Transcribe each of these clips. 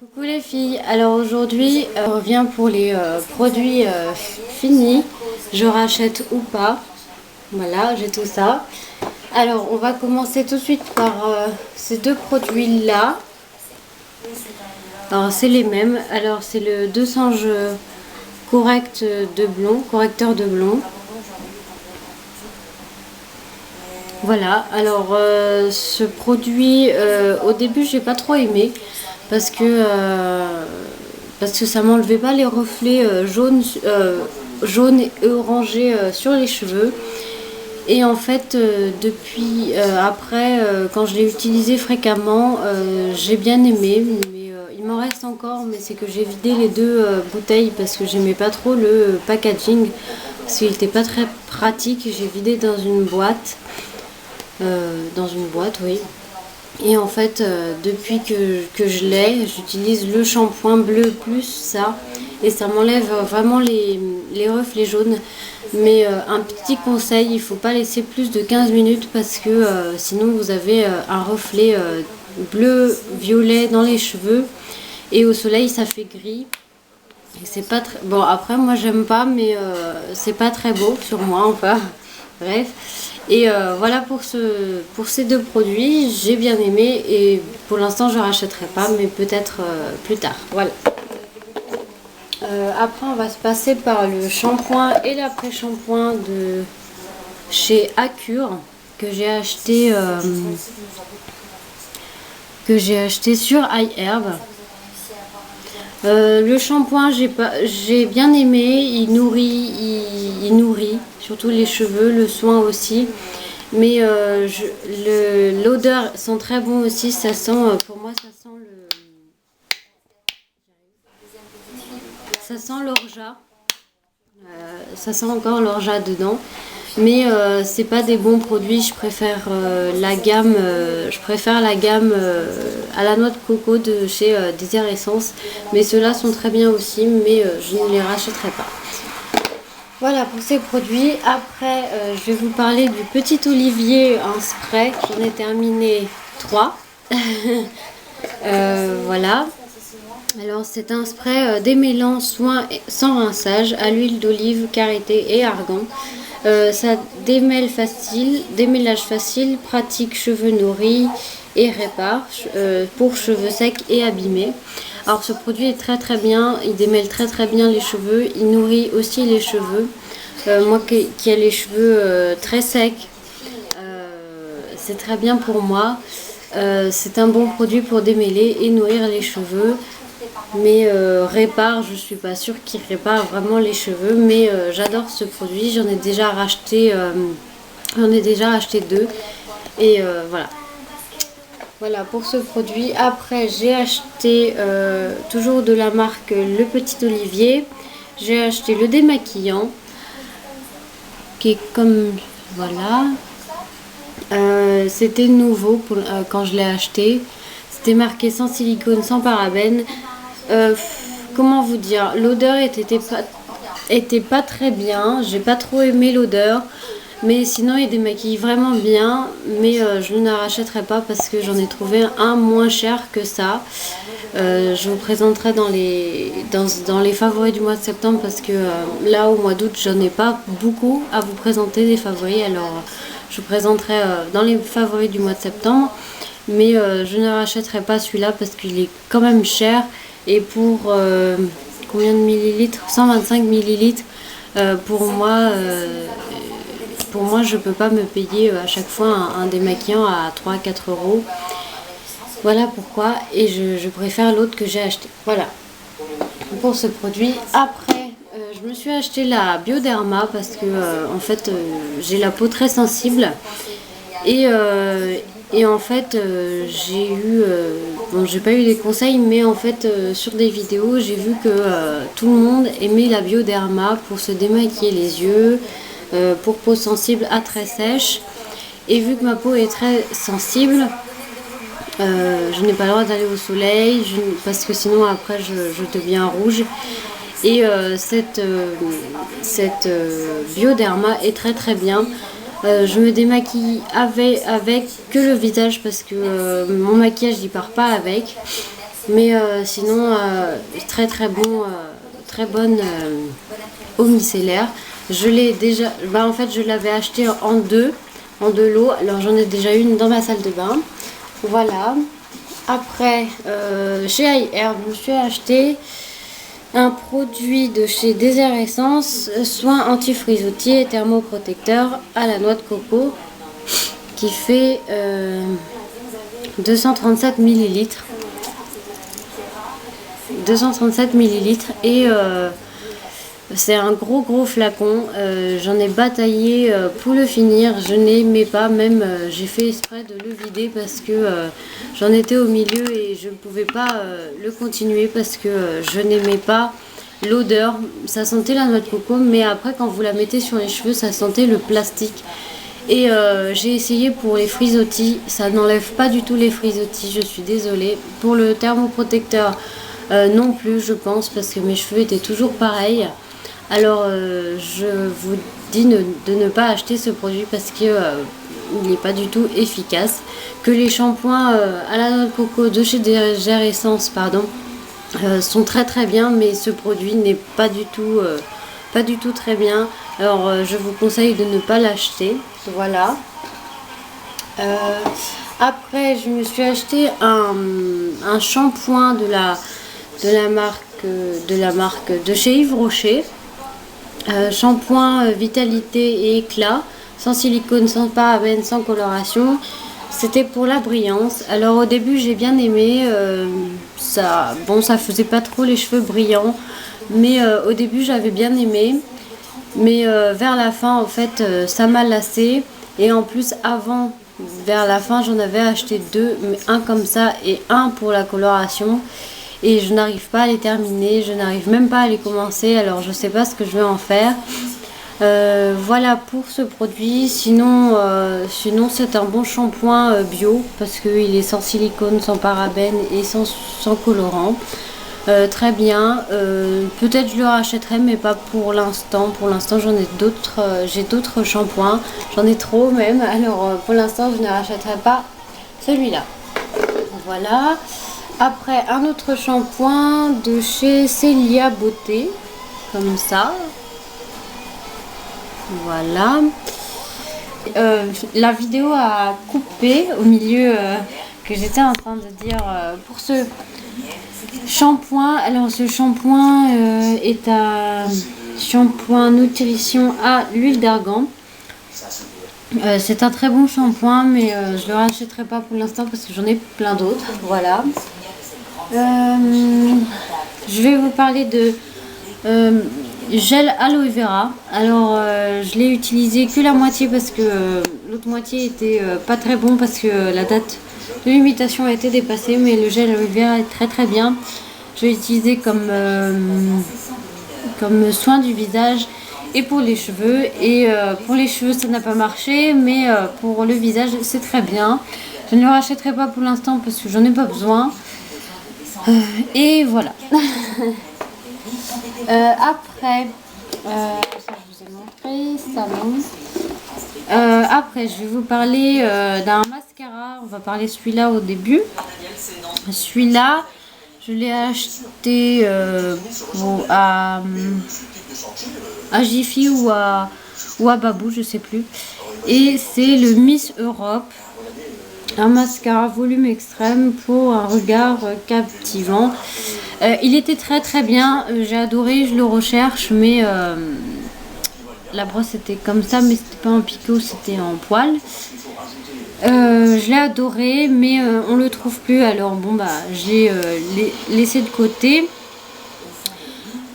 Coucou les filles, alors aujourd'hui on revient pour les produits finis, je rachète ou pas, voilà j'ai tout ça. Alors on va commencer tout de suite par ces deux produits là, alors c'est les mêmes, alors c'est le 200 correcteur de blond. Voilà, alors ce produit au début j'ai pas trop aimé parce que ça m'enlevait pas les reflets jaunes et orangés sur les cheveux. Et en fait depuis après quand je l'ai utilisé fréquemment j'ai bien aimé, mais il m'en reste encore, mais c'est que j'ai vidé les deux bouteilles parce que j'aimais pas trop le packaging parce qu'il était pas très pratique. J'ai vidé dans une boîte, oui. Et en fait, depuis que je l'ai, j'utilise le shampoing bleu plus ça. Et ça m'enlève vraiment les reflets jaunes. Mais un petit conseil, il ne faut pas laisser plus de 15 minutes parce que sinon vous avez un reflet bleu-violet dans les cheveux. Et au soleil, ça fait gris. Et c'est pas très... Bon, après, moi, j'aime pas, mais c'est pas très beau sur moi, enfin. Bref. Et voilà pour ces deux produits, j'ai bien aimé et pour l'instant je ne rachèterai pas, mais peut-être plus tard. Voilà. Après on va se passer par le shampoing et l'après-shampoing de chez Accure que j'ai acheté sur iHerb. Le shampoing j'ai bien aimé, il nourrit surtout les cheveux, le soin aussi, mais l'odeur sent très bon aussi, ça sent pour moi ça sent l'orgeat, ça sent encore l'orgeat dedans, mais c'est pas des bons produits. Je préfère la gamme à la noix de coco de chez Désir Essence, mais ceux-là sont très bien aussi, mais je ne les rachèterai pas. Voilà pour ces produits. Après je vais vous parler du petit olivier en spray. J'en ai terminé 3. Voilà. Alors c'est un spray démêlant soin sans rinçage à l'huile d'olive, karité et argan. Ça démêlage facile, pratique, cheveux nourris et répare pour cheveux secs et abîmés. Alors ce produit est très très bien, il démêle très très bien les cheveux, il nourrit aussi les cheveux. Moi qui ai les cheveux très secs, c'est très bien pour moi. C'est un bon produit pour démêler et nourrir les cheveux. Mais répare, je suis pas sûre qu'il répare vraiment les cheveux, mais j'adore ce produit. J'en ai déjà racheté deux et voilà pour ce produit. Après j'ai acheté toujours de la marque Le Petit Olivier, j'ai acheté le démaquillant qui est comme voilà. C'était nouveau quand je l'ai acheté, c'était marqué sans silicone, sans parabènes. Comment vous dire, l'odeur était pas très bien, j'ai pas trop aimé l'odeur, mais sinon il démaquille vraiment bien, mais je ne la rachèterai pas parce que j'en ai trouvé un moins cher que ça. Je vous présenterai dans les favoris du mois de septembre parce que là au mois d'août j'en ai pas beaucoup à vous présenter des favoris, alors je vous présenterai dans les favoris du mois de septembre, mais je ne rachèterai pas celui-là parce qu'il est quand même cher. Et pour combien de millilitres, 125 millilitres, pour moi je peux pas me payer à chaque fois un démaquillant à 3-4 euros. Voilà pourquoi, et je préfère l'autre que j'ai acheté. Voilà pour ce produit. Après je me suis acheté la Bioderma parce que en fait j'ai la peau très sensible et en fait j'ai pas eu des conseils, mais en fait sur des vidéos j'ai vu que tout le monde aimait la Bioderma pour se démaquiller les yeux, pour peau sensible à très sèche, et vu que ma peau est très sensible, je n'ai pas le droit d'aller au soleil parce que sinon après je deviens rouge. Et cette Bioderma est très très bien. Je me démaquille avec que le visage parce que mon maquillage n'y part pas avec. Mais sinon, très très bon, très bonne eau micellaire. Je l'ai déjà, en fait je l'avais acheté en deux lots. Alors j'en ai déjà une dans ma salle de bain. Voilà. Après, chez iHerb, je me suis acheté un produit de chez Désert Essence, soin anti-frisottis et thermoprotecteur à la noix de coco, qui fait 237 millilitres. 237 millilitres et c'est un gros flacon. J'en ai bataillé pour le finir. Je n'aimais pas, même j'ai fait exprès de le vider parce que j'en étais au milieu et je ne pouvais pas le continuer parce que je n'aimais pas l'odeur. Ça sentait la noix de coco, mais après quand vous la mettez sur les cheveux, ça sentait le plastique. Et j'ai essayé pour les frisottis, ça n'enlève pas du tout les frisottis, je suis désolée. Pour le thermoprotecteur, non plus, je pense, parce que mes cheveux étaient toujours pareils. Alors, je vous dis de ne pas acheter ce produit parce que il n'est pas du tout efficace. Que les shampoings à la noix de coco de chez Désert Essence, pardon, sont très très bien, mais ce produit n'est pas du tout très bien. Alors, je vous conseille de ne pas l'acheter. Voilà. Après, je me suis acheté un shampoing de la marque de chez Yves Rocher. Shampoing vitalité et éclat, sans silicone, sans parabènes, sans coloration. C'était pour la brillance. Alors au début j'ai bien aimé, ça faisait pas trop les cheveux brillants, mais au début j'avais bien aimé, mais vers la fin en fait ça m'a lassé. Et en plus vers la fin j'en avais acheté deux, mais un comme ça et un pour la coloration. Et je n'arrive pas à les terminer, je n'arrive même pas à les commencer, alors je sais pas ce que je vais en faire. Voilà pour ce produit. Sinon c'est un bon shampoing bio parce qu'il est sans silicone, sans parabènes et sans colorant. Très bien. Peut-être je le rachèterai, mais pas pour l'instant. Pour l'instant j'en ai d'autres, j'ai d'autres shampoings, j'en ai trop même. Alors pour l'instant je ne rachèterai pas celui-là. Voilà. Après, un autre shampoing de chez Célia Beauté, comme ça. Voilà. La vidéo a coupé au milieu que j'étais en train de dire pour ce shampoing. Alors, ce shampoing est un shampoing nutrition à l'huile d'argan. C'est un très bon shampoing, mais je ne le rachèterai pas pour l'instant parce que j'en ai plein d'autres. Voilà. Je vais vous parler de gel aloe vera. Alors je l'ai utilisé que la moitié parce que l'autre moitié était pas très bon parce que la date de limitation a été dépassée, mais le gel aloe vera est très très bien. Je l'ai utilisé comme soin du visage et pour les cheveux, et pour les cheveux ça n'a pas marché, mais pour le visage c'est très bien. Je ne le rachèterai pas pour l'instant parce que j'en ai pas besoin. Et voilà. Après, ça je vous ai montré, ça non. Après, je vais vous parler d'un mascara. On va parler celui-là au début. Celui-là, je l'ai acheté à Jiffy ou à Babou, je sais plus. Et c'est le Miss Europe. Un mascara volume extrême pour un regard captivant. Il était très très bien, j'ai adoré, je le recherche, mais la brosse était comme ça, mais c'était pas en picot, c'était en poil. Je l'ai adoré, mais on le trouve plus, alors bon bah j'ai laissé de côté.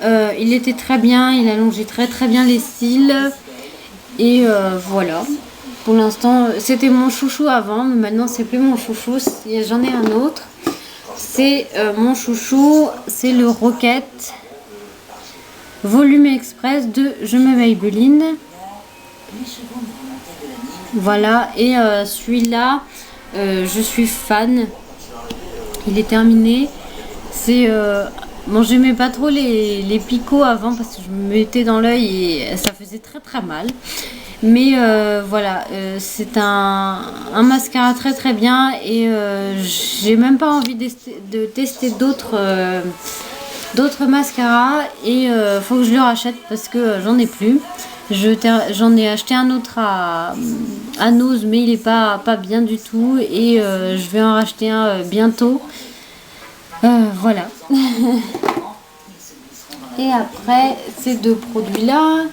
Il était très bien, il allongeait très très bien les cils, et voilà. Pour l'instant, c'était mon chouchou avant, mais maintenant c'est plus mon chouchou. J'en ai un autre. C'est mon chouchou, c'est le Rocket Volume Express de Je me Maybelline. Voilà, et celui-là, je suis fan. Il est terminé. C'est bon, j'aimais pas trop les picots avant parce que je me mettais dans l'œil et ça faisait très très mal. Mais voilà, c'est un mascara très très bien et j'ai même pas envie de tester d'autres mascaras et faut que je le rachète parce que j'en ai plus. J'en ai acheté un autre à Nose mais il est pas bien du tout et je vais en racheter un bientôt. Voilà. Et après ces deux produits là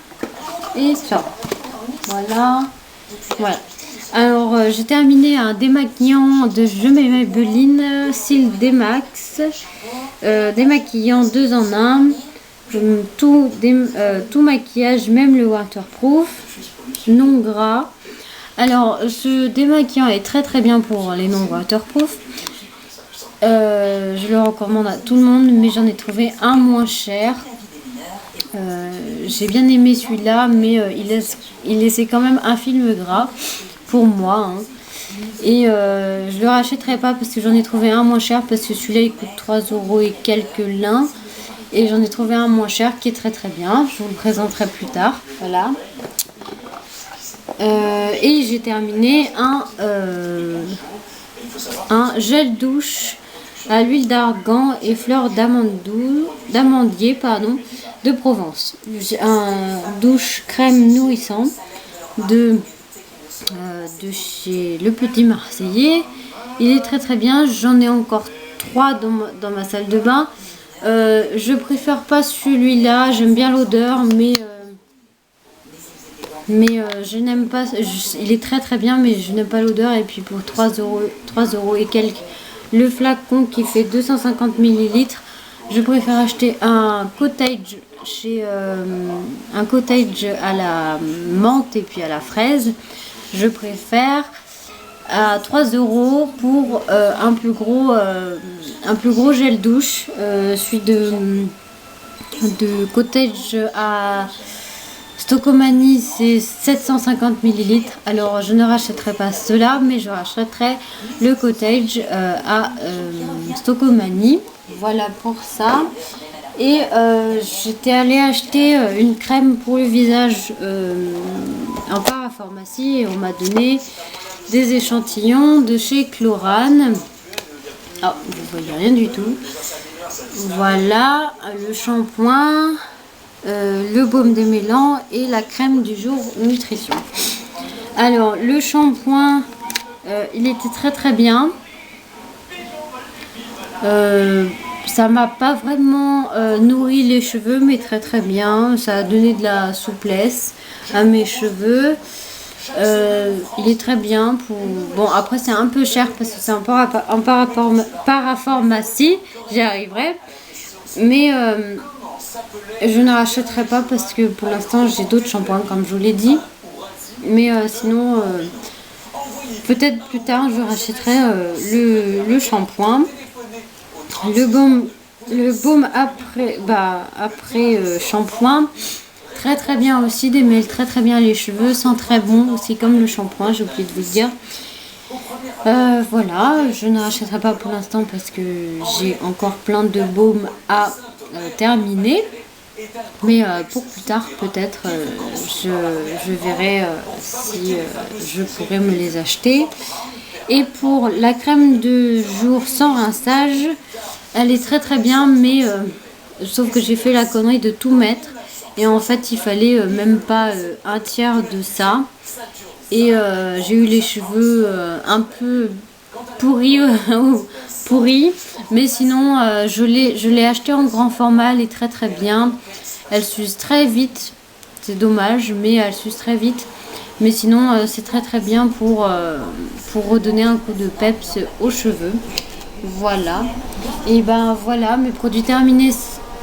et ça. Voilà. Voilà. Alors j'ai terminé un démaquillant de Je m'aime Maybelline Cils Démax. Démaquillant 2 en 1. Tout maquillage, même le waterproof, non gras. Alors ce démaquillant est très très bien pour les non waterproof. Je le recommande à tout le monde, mais j'en ai trouvé un moins cher. J'ai bien aimé celui-là, mais il laissait quand même un film gras pour moi. Hein. Et je le rachèterai pas parce que j'en ai trouvé un moins cher parce que celui-là il coûte 3 euros et quelques l'un. Et j'en ai trouvé un moins cher qui est très très bien. Je vous le présenterai plus tard. Voilà. Et j'ai terminé un gel douche à l'huile d'argan et fleurs d'amandier de Provence. Un douche crème nourrissant de chez Le Petit Marseillais. Il est très très bien. J'en ai encore 3 dans ma salle de bain. Je préfère pas celui-là. J'aime bien l'odeur, mais je n'aime pas. Il est très très bien, mais je n'aime pas l'odeur. Et puis pour 3 euros et quelques, le flacon qui fait 250 millilitres, je préfère acheter un cottage un cottage à la menthe et puis à la fraise. Je préfère à 3 euros pour un plus gros gel douche. Celui de cottage à Stocomanie, c'est 750 millilitres. Alors je ne rachèterai pas cela, mais je rachèterai le cottage à Stocomanie. Voilà pour ça. Et j'étais allée acheter une crème pour le visage en parapharmacie et on m'a donné des échantillons de chez Chlorane. Ah, vous voyez rien du tout. Voilà, le shampoing, le baume démêlant et la crème du jour nutrition. Alors, le shampoing, il était très très bien. Ça m'a pas vraiment nourri les cheveux, mais très très bien. Ça a donné de la souplesse à mes cheveux. Il est très bien. Bon, après c'est un peu cher parce que c'est en parapharmacie. J'y arriverai. Mais je ne rachèterai pas parce que pour l'instant j'ai d'autres shampoings comme je vous l'ai dit. Mais sinon, peut-être plus tard je rachèterai le shampoing. Le baume après shampoing, très très bien aussi, démêle très très bien les cheveux, sent très bon aussi comme le shampoing, j'ai oublié de vous le dire. Voilà, je ne rachèterai pas pour l'instant parce que j'ai encore plein de baumes à terminer. Mais pour plus tard, peut-être, je verrai si je pourrais me les acheter. Et pour la crème de jour sans rinçage, elle est très très bien, mais sauf que j'ai fait la connerie de tout mettre. Et en fait, il fallait même pas un tiers de ça. Et j'ai eu les cheveux un peu pourris. Mais sinon, je l'ai acheté en grand format, elle est très très bien. Elle s'use très vite. C'est dommage, mais elle s'use très vite. Mais sinon, c'est très très bien pour redonner un coup de peps aux cheveux. Voilà. Et ben voilà, mes produits terminés.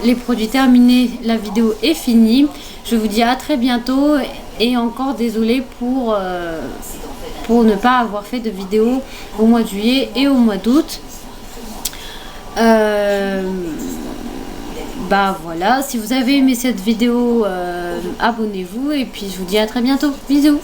Les produits terminés, la vidéo est finie. Je vous dis à très bientôt. Et encore désolée pour ne pas avoir fait de vidéo au mois de juillet et au mois d'août. Bah voilà, si vous avez aimé cette vidéo, abonnez-vous et puis je vous dis à très bientôt. Bisous.